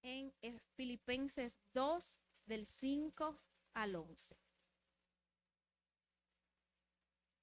en Filipenses 2, del 5 al 11.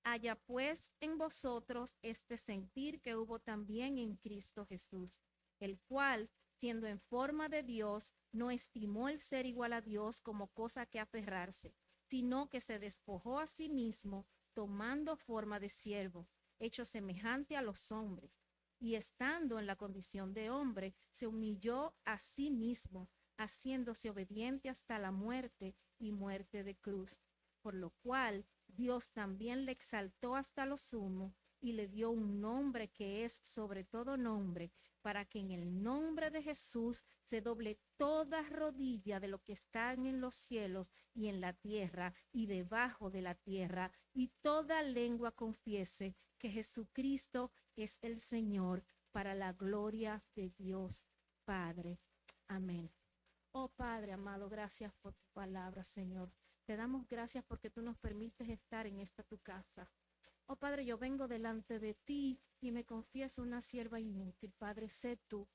Haya pues en vosotros este sentir que hubo también en Cristo Jesús, el cual, siendo en forma de Dios, no estimó el ser igual a Dios como cosa que aferrarse, sino que se despojó a sí mismo, tomando forma de siervo, hecho semejante a los hombres, y estando en la condición de hombre, se humilló a sí mismo, haciéndose obediente hasta la muerte y muerte de cruz, por lo cual Dios también le exaltó hasta lo sumo y le dio un nombre que es sobre todo nombre, para que en el nombre de Jesús se doble toda rodilla de lo que están en los cielos y en la tierra y debajo de la tierra, y toda lengua confiese que Jesucristo es el Señor, para la gloria de Dios Padre. Amén. Oh Padre amado, gracias por tu palabra, Señor. Te damos gracias porque tú nos permites estar en esta tu casa. Oh Padre, yo vengo delante de ti y me confieso una sierva inútil. Padre, sé tú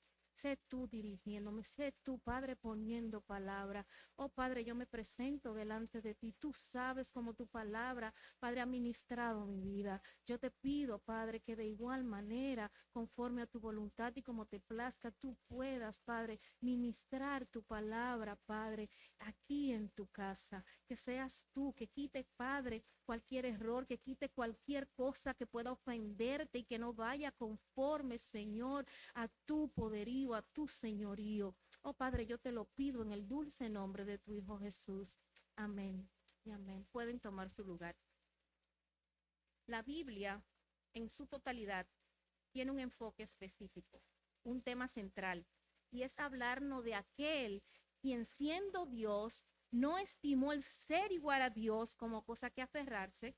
dirigiéndome, sé tú, Padre, poniendo palabra. Oh Padre, yo me presento delante de ti. Tú sabes cómo tu palabra, Padre, ha ministrado mi vida. Yo te pido, Padre, que de igual manera, conforme a tu voluntad y como te plazca, tú puedas, Padre, ministrar tu palabra, Padre, aquí en tu casa. Que seas tú, que quite, Padre, cualquier error, que quite cualquier cosa que pueda ofenderte y que no vaya conforme, Señor, a tu poderío, a tu señorío. Oh Padre, yo te lo pido en el dulce nombre de tu Hijo Jesús. Amén y amén. Pueden tomar su lugar. La Biblia, en su totalidad, tiene un enfoque específico, un tema central, y es hablarnos de aquel quien, siendo Dios, no estimó el ser igual a Dios como cosa que aferrarse.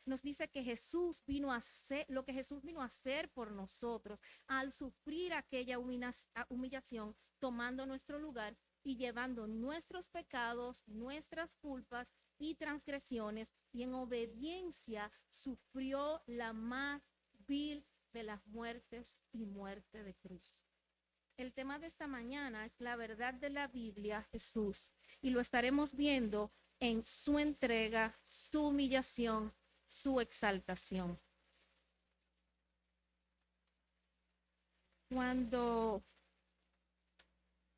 Nos dice que Jesús vino a hacer lo que Jesús vino a hacer por nosotros al sufrir aquella humillación, tomando nuestro lugar y llevando nuestros pecados, nuestras culpas y transgresiones, y en obediencia sufrió la más vil de las muertes y muerte de cruz. El tema de esta mañana es la verdad de la Biblia, Jesús, y lo estaremos viendo en su entrega, su humillación, su exaltación. Cuando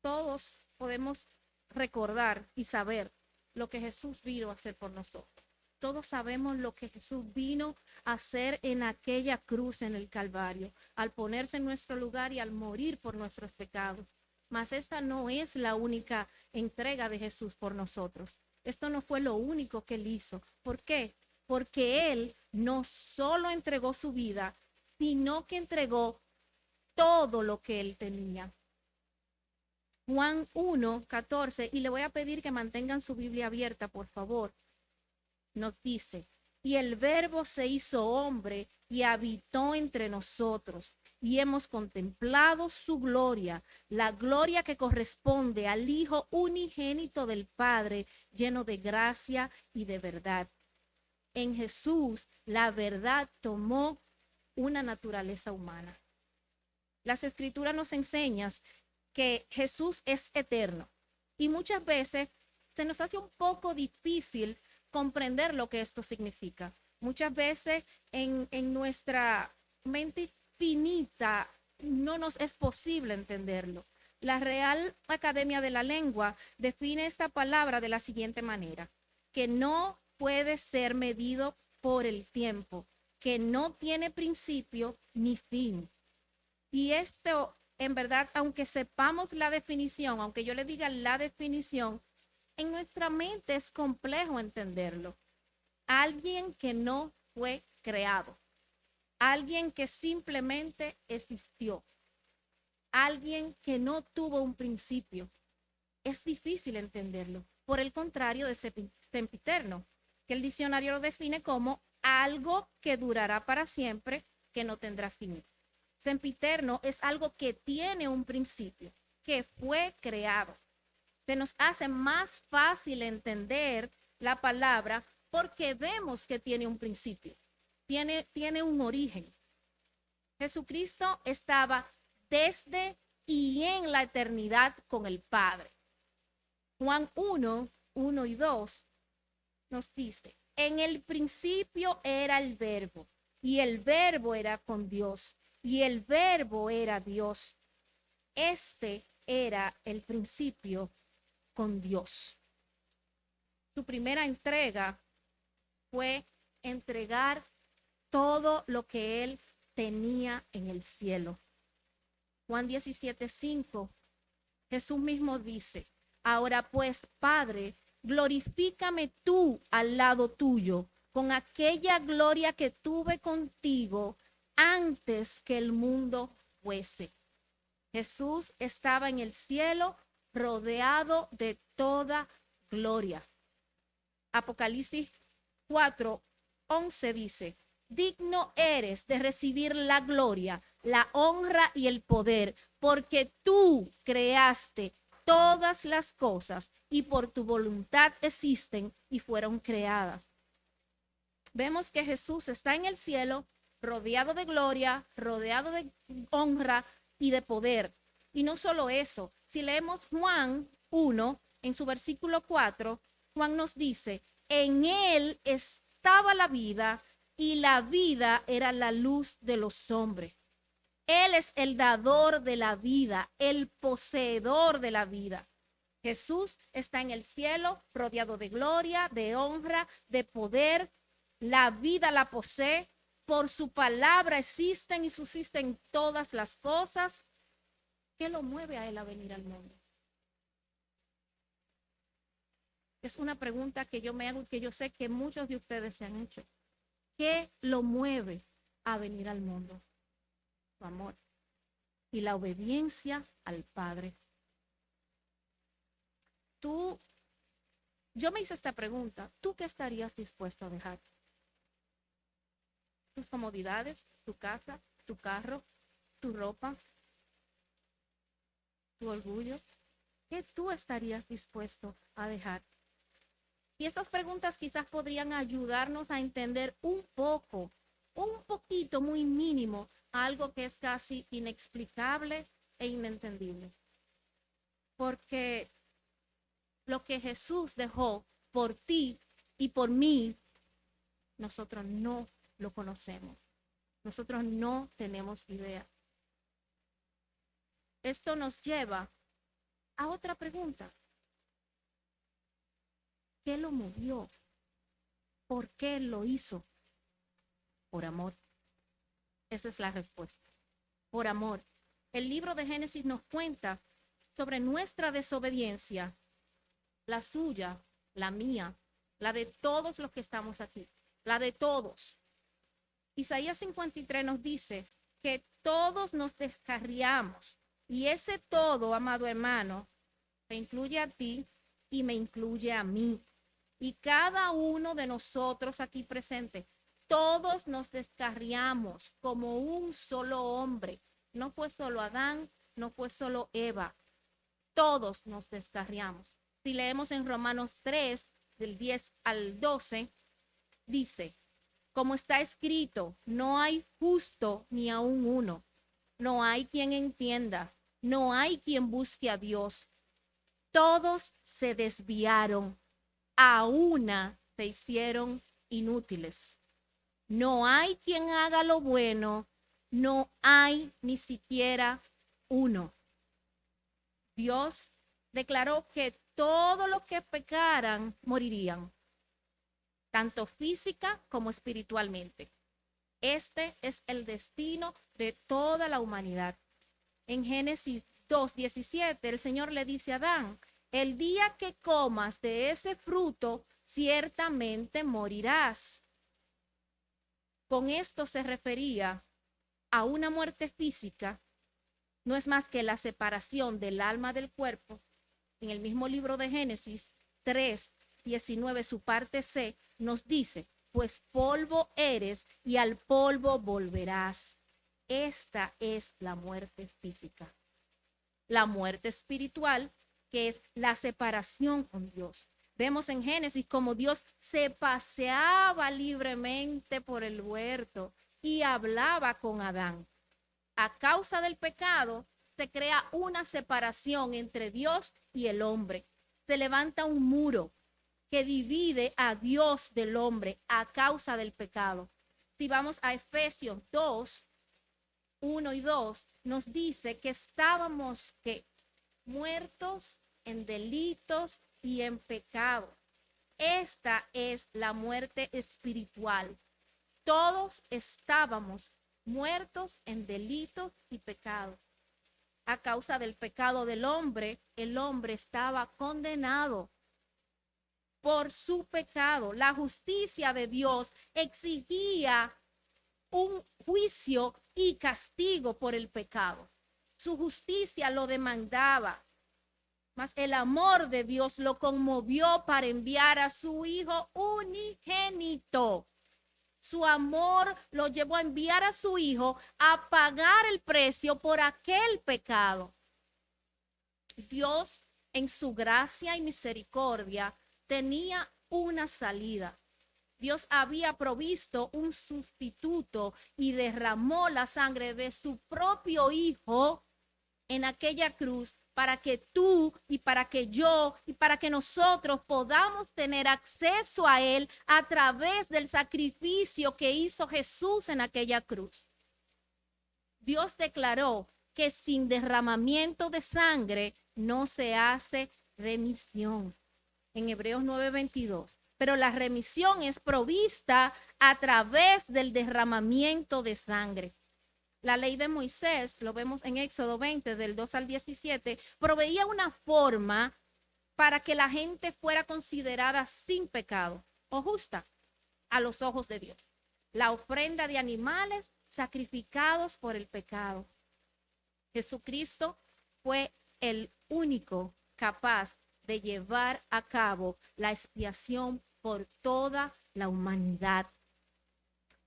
todos podemos recordar y saber lo que Jesús vino a hacer por nosotros. Todos sabemos lo que Jesús vino a hacer en aquella cruz en el Calvario, al ponerse en nuestro lugar y al morir por nuestros pecados. Mas esta no es la única entrega de Jesús por nosotros. Esto no fue lo único que él hizo. ¿Por qué? Porque él no solo entregó su vida, sino que entregó todo lo que él tenía. Juan 1:14, y le voy a pedir que mantengan su Biblia abierta, por favor. Nos dice, y el Verbo se hizo hombre y habitó entre nosotros, y hemos contemplado su gloria, la gloria que corresponde al Hijo unigénito del Padre, lleno de gracia y de verdad. En Jesús, la verdad tomó una naturaleza humana. Las Escrituras nos enseñan que Jesús es eterno, y muchas veces se nos hace un poco difícil comprender lo que esto significa. Muchas veces en nuestra mente finita no nos es posible entenderlo. La Real Academia de la Lengua define esta palabra de la siguiente manera: que no puede ser medido por el tiempo, que no tiene principio ni fin. Y esto, en verdad, aunque sepamos la definición, aunque yo le diga la definición, en nuestra mente es complejo entenderlo. Alguien que no fue creado, alguien que simplemente existió, alguien que no tuvo un principio. Es difícil entenderlo. Por el contrario de sempiterno, que el diccionario lo define como algo que durará para siempre, que no tendrá fin. Sempiterno es algo que tiene un principio, que fue creado. Se nos hace más fácil entender la palabra porque vemos que tiene un principio, tiene un origen. Jesucristo estaba desde y en la eternidad con el Padre. Juan 1, 1 y 2 nos dice, en el principio era el verbo, y el verbo era con Dios, y el verbo era Dios. Este era el principio con Dios. Su primera entrega fue entregar todo lo que él tenía en el cielo. Juan 17:5, Jesús mismo dice, ahora pues, Padre, glorifícame tú al lado tuyo, con aquella gloria que tuve contigo antes que el mundo fuese. Jesús estaba en el cielo rodeado de toda gloria. Apocalipsis 4:11 dice, digno eres de recibir la gloria, la honra y el poder, porque tú creaste todas las cosas y por tu voluntad existen y fueron creadas. Vemos que Jesús está en el cielo, rodeado de gloria, rodeado de honra y de poder. Y no solo eso, si leemos Juan 1, en su versículo 4, Juan nos dice, en él estaba la vida y la vida era la luz de los hombres. Él es el dador de la vida, el poseedor de la vida. Jesús está en el cielo, rodeado de gloria, de honra, de poder. La vida la posee. Por su palabra existen y subsisten todas las cosas. ¿Qué lo mueve a él a venir al mundo? Es una pregunta que yo me hago y que yo sé que muchos de ustedes se han hecho. ¿Qué lo mueve a venir al mundo? Su amor y la obediencia al Padre. Yo me hice esta pregunta, ¿tú qué estarías dispuesto a dejar? Tus comodidades, tu casa, tu carro, tu ropa, tu orgullo. ¿Qué tú estarías dispuesto a dejar? Y estas preguntas quizás podrían ayudarnos a entender un poquito, muy mínimo, algo que es casi inexplicable e inentendible. Porque lo que Jesús dejó por ti y por mí, nosotros no lo conocemos. Nosotros no tenemos idea. Esto nos lleva a otra pregunta. ¿Qué lo movió? ¿Por qué lo hizo? Por amor. Esa es la respuesta. Por amor. El libro de Génesis nos cuenta sobre nuestra desobediencia, la suya, la mía, la de todos los que estamos aquí, la de todos. Isaías 53 nos dice que todos nos descarriamos y ese todo, amado hermano, te incluye a ti y me incluye a mí. Y cada uno de nosotros aquí presentes, todos nos descarriamos como un solo hombre. No fue solo Adán, no fue solo Eva. Todos nos descarriamos. Si leemos en Romanos 3, del 10 al 12, dice, como está escrito, no hay justo ni aun uno. No hay quien entienda, no hay quien busque a Dios. Todos se desviaron, a una se hicieron inútiles. No hay quien haga lo bueno, no hay ni siquiera uno. Dios declaró que todos los que pecaran morirían, tanto física como espiritualmente. Este es el destino de toda la humanidad. En Génesis 2:17, el Señor le dice a Adán, el día que comas de ese fruto, ciertamente morirás. Con esto se refería a una muerte física, no es más que la separación del alma del cuerpo. En el mismo libro de Génesis 3:19, su parte C, nos dice, pues polvo eres y al polvo volverás. Esta es la muerte física. La muerte espiritual, que es la separación con Dios. Vemos en Génesis como Dios se paseaba libremente por el huerto y hablaba con Adán. A causa del pecado, se crea una separación entre Dios y el hombre. Se levanta un muro que divide a Dios del hombre a causa del pecado. Si vamos a Efesios 2, 1 y 2, nos dice que estábamos muertos en delitos y en pecado. Esta es la muerte espiritual. Todos estábamos muertos en delitos y pecados. A causa del pecado del hombre, el hombre estaba condenado por su pecado. La justicia de Dios exigía un juicio y castigo por el pecado. Su justicia lo demandaba. Mas el amor de Dios lo conmovió para enviar a su Hijo unigénito. Su amor lo llevó a enviar a su Hijo a pagar el precio por aquel pecado. Dios, en su gracia y misericordia, tenía una salida. Dios había provisto un sustituto y derramó la sangre de su propio Hijo en aquella cruz para que tú y para que yo y para que nosotros podamos tener acceso a Él a través del sacrificio que hizo Jesús en aquella cruz. Dios declaró que sin derramamiento de sangre no se hace remisión. En Hebreos 9:22. Pero la remisión es provista a través del derramamiento de sangre. La ley de Moisés, lo vemos en Éxodo 20, del 2 al 17, proveía una forma para que la gente fuera considerada sin pecado o justa a los ojos de Dios. La ofrenda de animales sacrificados por el pecado. Jesucristo fue el único capaz de llevar a cabo la expiación por toda la humanidad.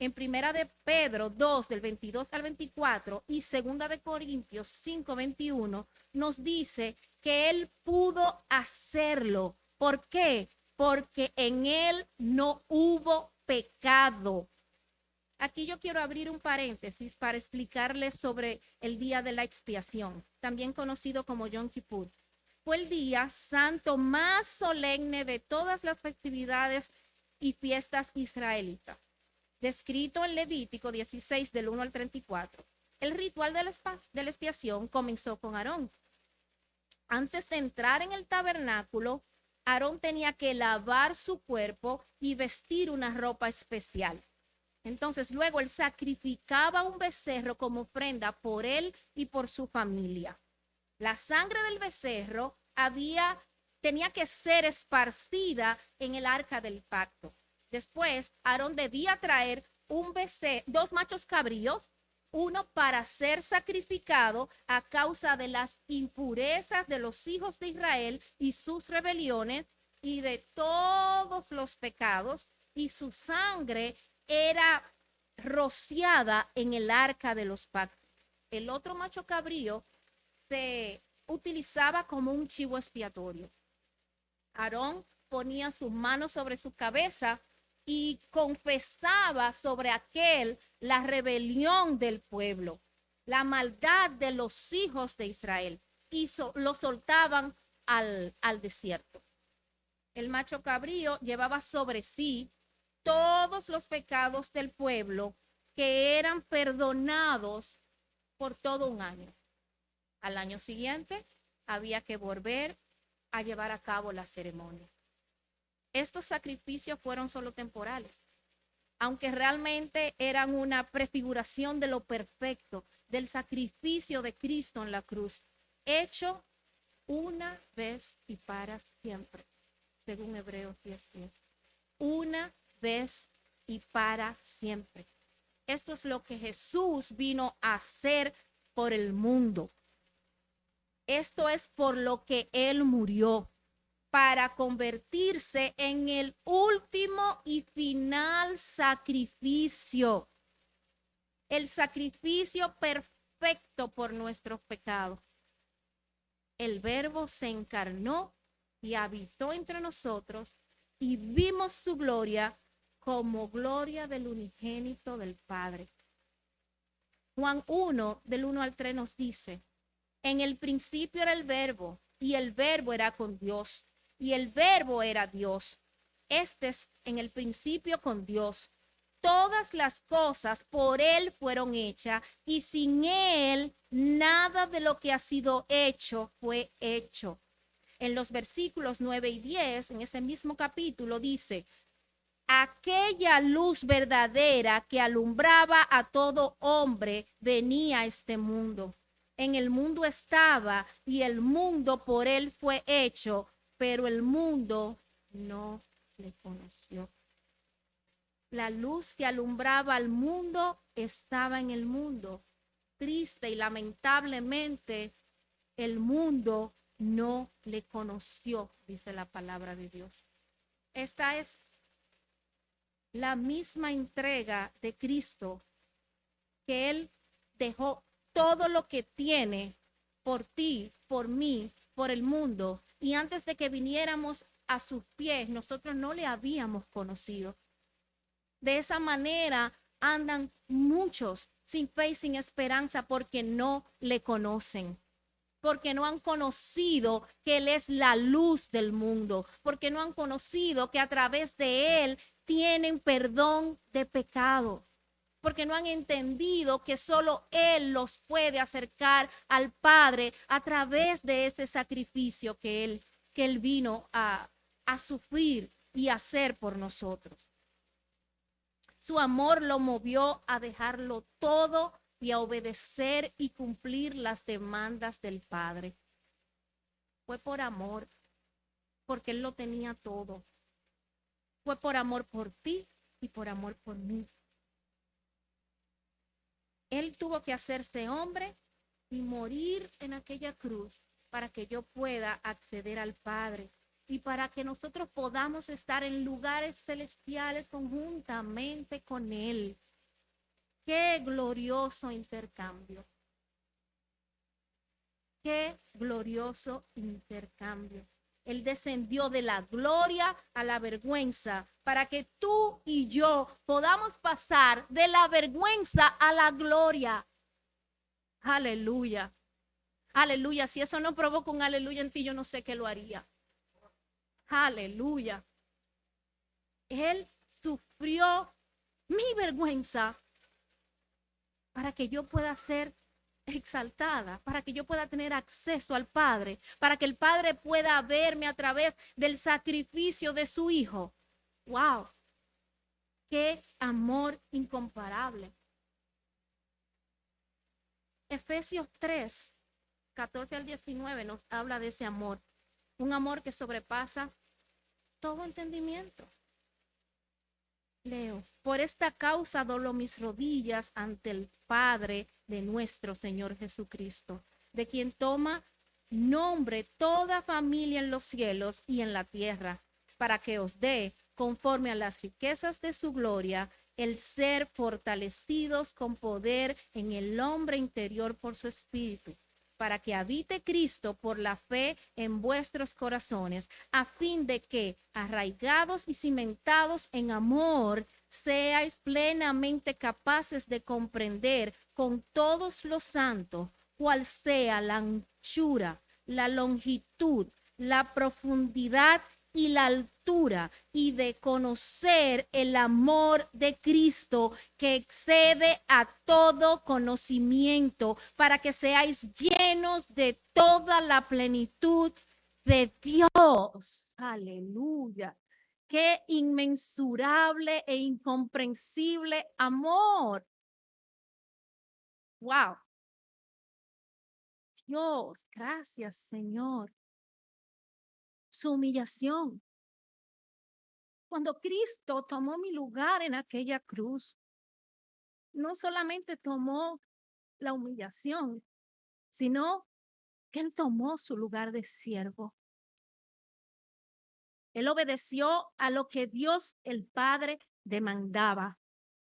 En Primera de Pedro 2, del 22 al 24 y Segunda de Corintios 5, 21, nos dice que Él pudo hacerlo. ¿Por qué? Porque en Él no hubo pecado. Aquí yo quiero abrir un paréntesis para explicarles sobre el día de la expiación, también conocido como Yom Kippur. Fue el día santo más solemne de todas las festividades y fiestas israelitas, descrito en Levítico 16 del 1 al 34. El ritual de la expiación comenzó con Aarón. Antes de entrar en el tabernáculo, Aarón tenía que lavar su cuerpo y vestir una ropa especial. Entonces luego él sacrificaba un becerro como ofrenda por él y por su familia. La sangre del becerro tenía que ser esparcida en el arca del pacto. Después, Aarón debía traer dos machos cabríos, uno para ser sacrificado a causa de las impurezas de los hijos de Israel y sus rebeliones y de todos los pecados, y su sangre era rociada en el arca de los pactos. El otro macho cabrío se utilizaba como un chivo expiatorio. Aarón ponía sus manos sobre su cabeza y confesaba sobre aquel la rebelión del pueblo, la maldad de los hijos de Israel, y lo soltaban al desierto. El macho cabrío llevaba sobre sí todos los pecados del pueblo que eran perdonados por todo un año. Al año siguiente había que volver a llevar a cabo la ceremonia. Estos sacrificios fueron solo temporales, aunque realmente eran una prefiguración de lo perfecto, del sacrificio de Cristo en la cruz, hecho una vez y para siempre, según Hebreos 10:10. Una vez y para siempre. Esto es lo que Jesús vino a hacer por el mundo. Esto es por lo que Él murió, para convertirse en el último y final sacrificio. El sacrificio perfecto por nuestros pecados. El Verbo se encarnó y habitó entre nosotros y vimos su gloria como gloria del unigénito del Padre. Juan 1, del 1 al 3 nos dice: En el principio era el verbo, y el verbo era con Dios, y el verbo era Dios. Este es en el principio con Dios. Todas las cosas por Él fueron hechas, y sin Él nada de lo que ha sido hecho fue hecho. En los versículos 9 y 10, en ese mismo capítulo, dice, aquella luz verdadera que alumbraba a todo hombre venía a este mundo. En el mundo estaba y el mundo por él fue hecho, pero el mundo no le conoció. La luz que alumbraba al mundo estaba en el mundo. Triste y lamentablemente, el mundo no le conoció, dice la palabra de Dios. Esta es la misma entrega de Cristo, que Él dejó todo lo que tiene por ti, por mí, por el mundo. Y antes de que viniéramos a sus pies, nosotros no le habíamos conocido. De esa manera andan muchos sin fe y sin esperanza porque no le conocen, porque no han conocido que Él es la luz del mundo, porque no han conocido que a través de Él tienen perdón de pecados, porque no han entendido que solo Él los puede acercar al Padre a través de ese sacrificio que Él vino a sufrir y hacer por nosotros. Su amor lo movió a dejarlo todo y a obedecer y cumplir las demandas del Padre. Fue por amor, porque Él lo tenía todo. Fue por amor por ti y por amor por mí. Él tuvo que hacerse hombre y morir en aquella cruz para que yo pueda acceder al Padre y para que nosotros podamos estar en lugares celestiales conjuntamente con Él. Qué glorioso intercambio. Qué glorioso intercambio. Él descendió de la gloria a la vergüenza para que tú y yo podamos pasar de la vergüenza a la gloria. Aleluya. Aleluya. Si eso no provoca un aleluya en ti, yo no sé qué lo haría. Aleluya. Él sufrió mi vergüenza para que yo pueda ser exaltada, para que yo pueda tener acceso al Padre, para que el Padre pueda verme a través del sacrificio de su Hijo. ¡Wow! ¡Qué amor incomparable! Efesios 3, 14 al 19 nos habla de ese amor, un amor que sobrepasa todo entendimiento. Leo, por esta causa doblo mis rodillas ante el Padre de nuestro Señor Jesucristo, de quien toma nombre toda familia en los cielos y en la tierra, para que os dé, conforme a las riquezas de su gloria, el ser fortalecidos con poder en el hombre interior por su espíritu, para que habite Cristo por la fe en vuestros corazones, a fin de que, arraigados y cimentados en amor, seáis plenamente capaces de comprender con todos los santos cuál sea la anchura, la longitud, la profundidad y la altura, y de conocer el amor de Cristo que excede a todo conocimiento, para que seáis llenos de toda la plenitud de Dios. Aleluya. Qué inmensurable e incomprensible amor. Wow. Dios, gracias, Señor. Su humillación. Cuando Cristo tomó mi lugar en aquella cruz, no solamente tomó la humillación, sino que Él tomó su lugar de siervo. Él obedeció a lo que Dios el Padre demandaba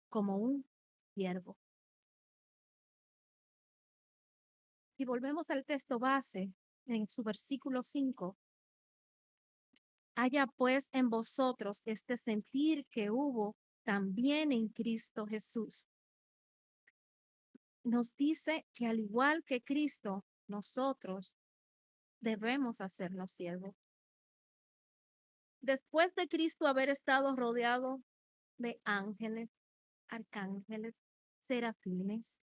como un siervo. Si volvemos al texto base, en su versículo 5, haya pues en vosotros este sentir que hubo también en Cristo Jesús. Nos dice que al igual que Cristo, nosotros debemos hacernos siervos. Después de Cristo haber estado rodeado de ángeles, arcángeles, serafines,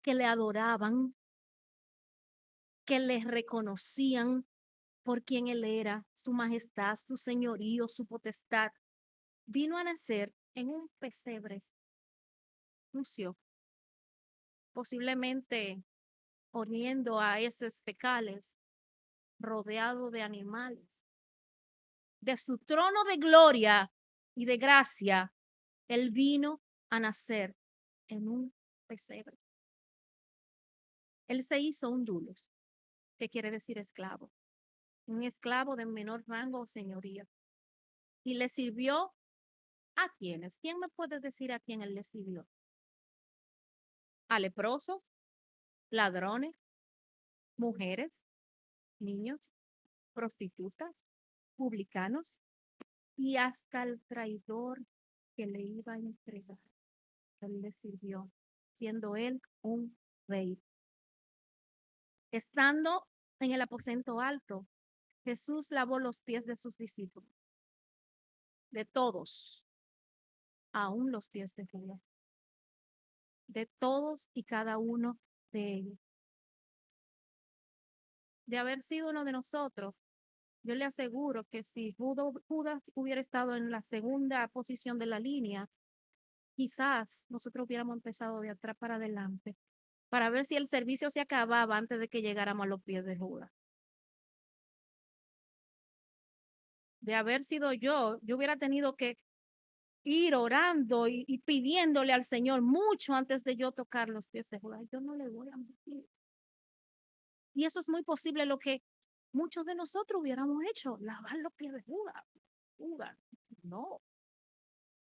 que le adoraban, que le reconocían por quien él era, su majestad, su señorío, su potestad, vino a nacer en un pesebre sucio, posiblemente oliendo a heces fecales, rodeado de animales. De su trono de gloria y de gracia, él vino a nacer en un pesebre. Él se hizo un dulos, que quiere decir esclavo, un esclavo de menor rango o señoría. Y le sirvió a quienes. ¿Quién me puede decir a quién él le sirvió? A leprosos, ladrones, mujeres, niños, prostitutas, publicanos y hasta el traidor que le iba a entregar. Él le sirvió, siendo él un rey. Estando en el aposento alto, Jesús lavó los pies de sus discípulos, de todos, aún los pies de Judas, de todos y cada uno de ellos. De haber sido uno de nosotros, yo le aseguro que si Judas hubiera estado en la segunda posición de la línea, quizás nosotros hubiéramos empezado de atrás para adelante para ver si el servicio se acababa antes de que llegáramos a los pies de Judas. De haber sido yo hubiera tenido que ir orando y pidiéndole al Señor mucho antes de yo tocar los pies de Judas. Yo no le voy a mentir. Y eso es muy posible lo que muchos de nosotros hubiéramos hecho, lavar los pies de Judas. Judas, no,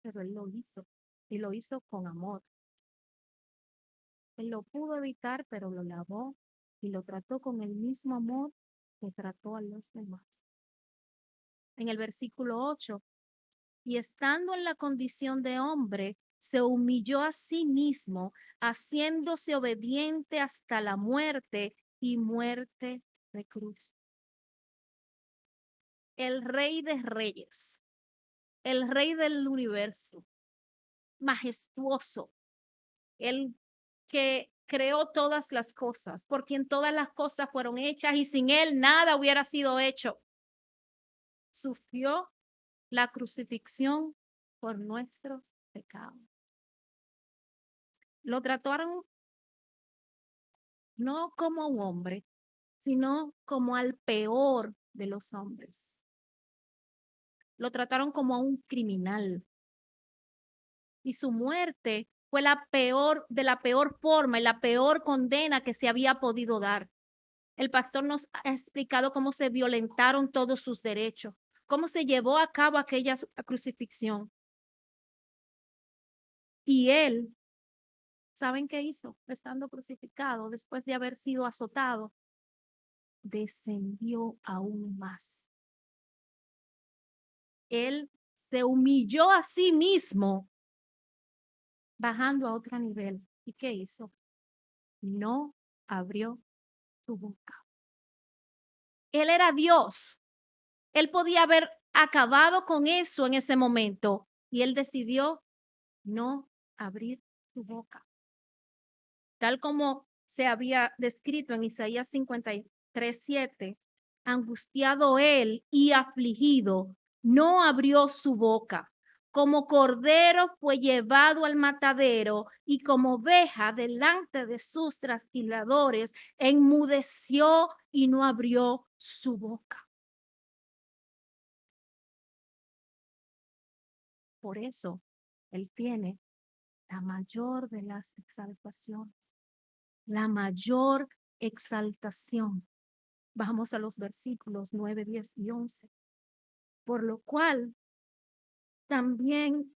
pero él lo hizo y lo hizo con amor. Él lo pudo evitar, pero lo lavó y lo trató con el mismo amor que trató a los demás. En el versículo 8, y estando en la condición de hombre, se humilló a sí mismo, haciéndose obediente hasta la muerte y muerte de cruz. El Rey de Reyes, el Rey del universo, majestuoso, el que creó todas las cosas, por quien todas las cosas fueron hechas y sin él nada hubiera sido hecho. Sufrió la crucifixión por nuestros pecados. Lo trataron no como un hombre, sino como al peor de los hombres. Lo trataron como a un criminal. Y su muerte fue la peor forma y la peor condena que se había podido dar. El pastor nos ha explicado cómo se violentaron todos sus derechos, cómo se llevó a cabo aquella crucifixión. Y él, ¿saben qué hizo? Estando crucificado, después de haber sido azotado, descendió aún más. Él se humilló a sí mismo, bajando a otro nivel. ¿Y qué hizo? No abrió su boca. Él era Dios. Él podía haber acabado con eso en ese momento y él decidió no abrir su boca. Tal como se había descrito en Isaías 53:7, angustiado él y afligido, no abrió su boca. Como cordero fue llevado al matadero y como oveja delante de sus trasquiladores, enmudeció y no abrió su boca. Por eso, él tiene la mayor de las exaltaciones, la mayor exaltación. Vamos a los versículos 9, 10 y 11. Por lo cual, también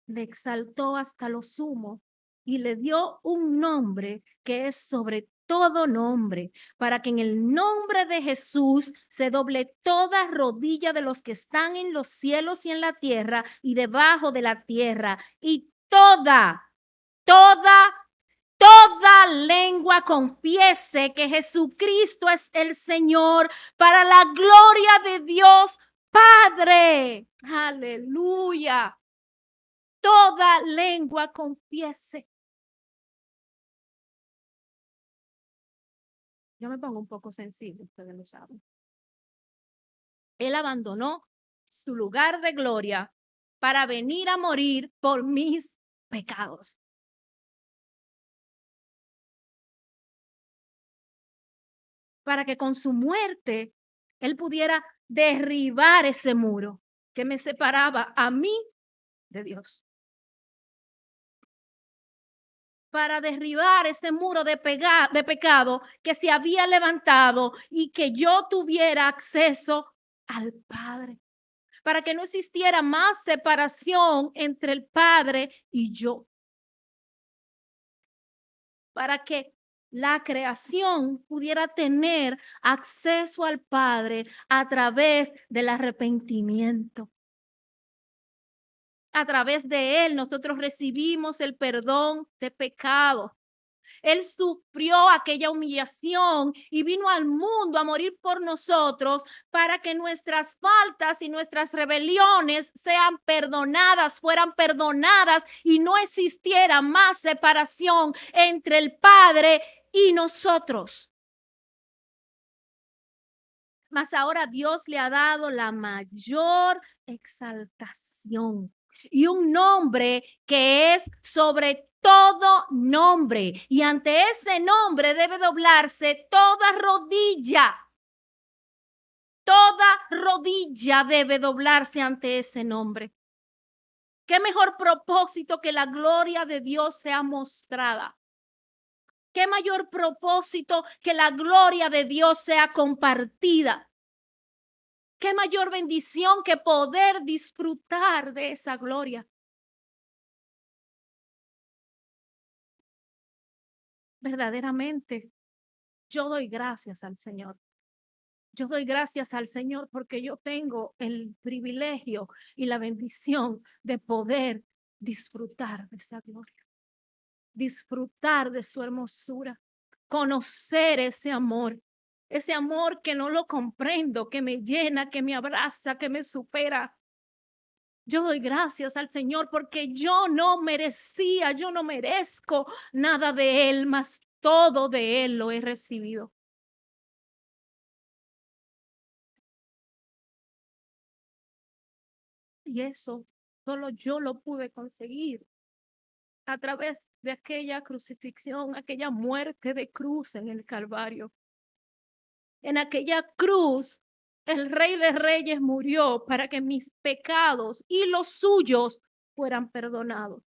le exaltó hasta lo sumo y le dio un nombre que es sobre todo nombre, para que en el nombre de Jesús se doble toda rodilla de los que están en los cielos y en la tierra y debajo de la tierra, y toda lengua confiese que Jesucristo es el Señor, para la gloria de Dios Padre. Aleluya. Toda lengua confiese. Yo me pongo un poco sensible, ustedes lo saben. Él abandonó su lugar de gloria para venir a morir por mis pecados. Para que con su muerte Él pudiera derribar ese muro que me separaba a mí de Dios. Para derribar ese muro de pecado que se había levantado y que yo tuviera acceso al Padre. Para que no existiera más separación entre el Padre y yo. Para que la creación pudiera tener acceso al Padre a través del arrepentimiento. A través de Él nosotros recibimos el perdón de pecado. Él sufrió aquella humillación y vino al mundo a morir por nosotros para que nuestras faltas y nuestras rebeliones sean perdonadas, fueran perdonadas y no existiera más separación entre el Padre y nosotros. Mas ahora Dios le ha dado la mayor exaltación y un nombre que es sobre todo nombre. Y ante ese nombre debe doblarse toda rodilla. Toda rodilla debe doblarse ante ese nombre. ¿Qué mejor propósito que la gloria de Dios sea mostrada? ¿Qué mayor propósito que la gloria de Dios sea compartida? ¿Qué mayor bendición que poder disfrutar de esa gloria? Verdaderamente, yo doy gracias al Señor. Yo doy gracias al Señor porque yo tengo el privilegio y la bendición de poder disfrutar de esa gloria, disfrutar de su hermosura, conocer ese amor que no lo comprendo, que me llena, que me abraza, que me supera. Yo doy gracias al Señor porque yo no merecía, yo no merezco nada de Él, mas todo de Él lo he recibido. Y eso solo yo lo pude conseguir a través de aquella crucifixión, aquella muerte de cruz en el Calvario. En aquella cruz, el Rey de Reyes murió para que mis pecados y los suyos fueran perdonados.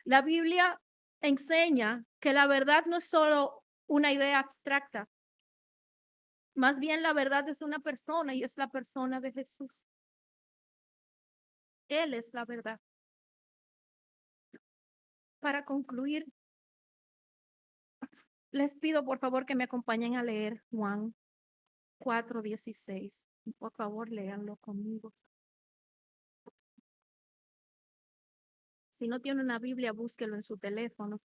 La Biblia enseña que la verdad no es solo una idea abstracta, más bien la verdad es una persona y es la persona de Jesús. Él es la verdad. Para concluir, les pido por favor que me acompañen a leer Juan 4:16. Por favor, léanlo conmigo. Si no tiene una Biblia, búsquelo en su teléfono.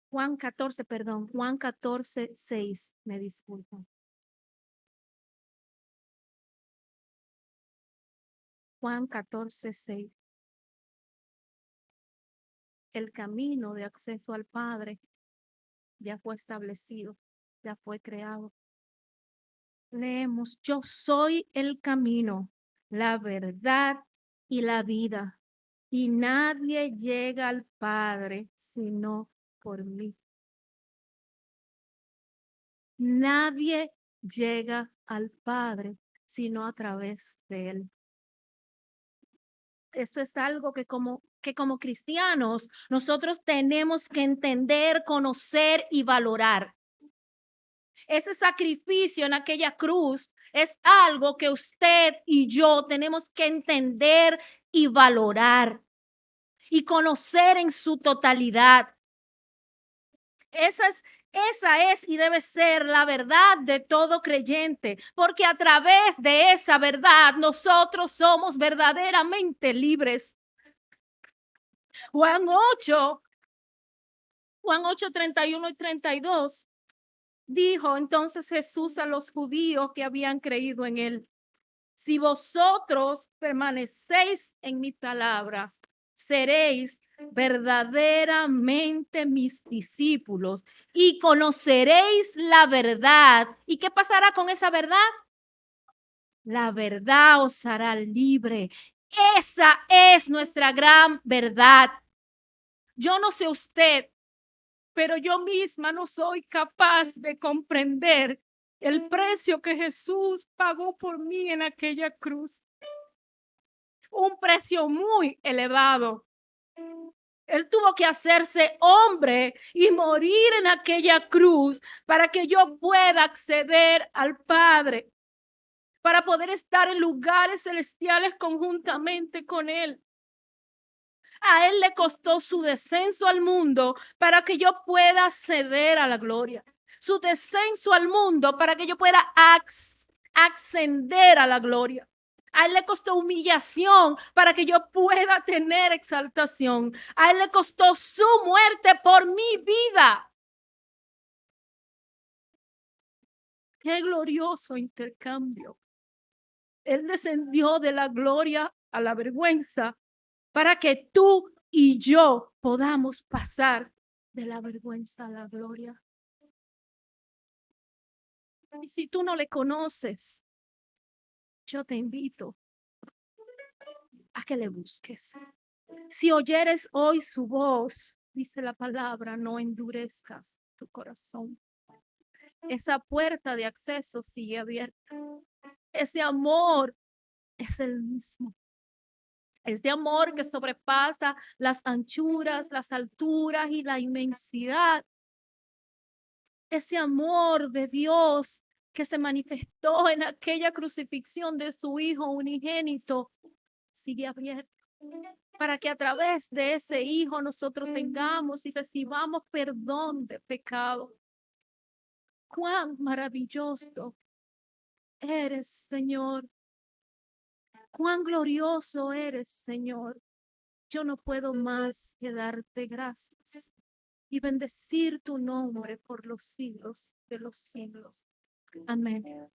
Juan 14:6, me disculpan. Juan 14:6. El camino de acceso al Padre ya fue establecido, ya fue creado. Leemos, yo soy el camino, la verdad y la vida, y nadie llega al Padre sino por mí. Nadie llega al Padre sino a través de Él. Esto es algo que como cristianos nosotros tenemos que entender, conocer y valorar. Ese sacrificio en aquella cruz es algo que usted y yo tenemos que entender y valorar y conocer en su totalidad. Esa es y debe ser la verdad de todo creyente, porque a través de esa verdad nosotros somos verdaderamente libres. Juan 8 Juan 8, 31 y 32. Dijo entonces Jesús a los judíos que habían creído en él: si vosotros permanecéis en mi palabra, seréis verdaderamente mis discípulos y conoceréis la verdad. ¿Y qué pasará con esa verdad? La verdad os hará libre. Esa es nuestra gran verdad. Yo no sé usted, pero yo misma no soy capaz de comprender el precio que Jesús pagó por mí en aquella cruz. Un precio muy elevado. Él tuvo que hacerse hombre y morir en aquella cruz para que yo pueda acceder al Padre, para poder estar en lugares celestiales conjuntamente con Él. A Él le costó su descenso al mundo para que yo pueda acceder a la gloria. Su descenso al mundo para que yo pueda ascender a la gloria. A Él le costó humillación para que yo pueda tener exaltación. A Él le costó su muerte por mi vida. Qué glorioso intercambio. Él descendió de la gloria a la vergüenza para que tú y yo podamos pasar de la vergüenza a la gloria. Y si tú no le conoces, yo te invito a que le busques. Si oyeres hoy su voz, dice la palabra, no endurezcas tu corazón. Esa puerta de acceso sigue abierta. Ese amor es el mismo. Ese amor que sobrepasa las anchuras, las alturas y la inmensidad. Ese amor de Dios que se manifestó en aquella crucifixión de su Hijo unigénito sigue abierto para que a través de ese Hijo nosotros tengamos y recibamos perdón de pecado. Cuán maravilloso eres, Señor. Cuán glorioso eres, Señor. Yo no puedo más que darte gracias y bendecir tu nombre por los siglos de los siglos. Amén.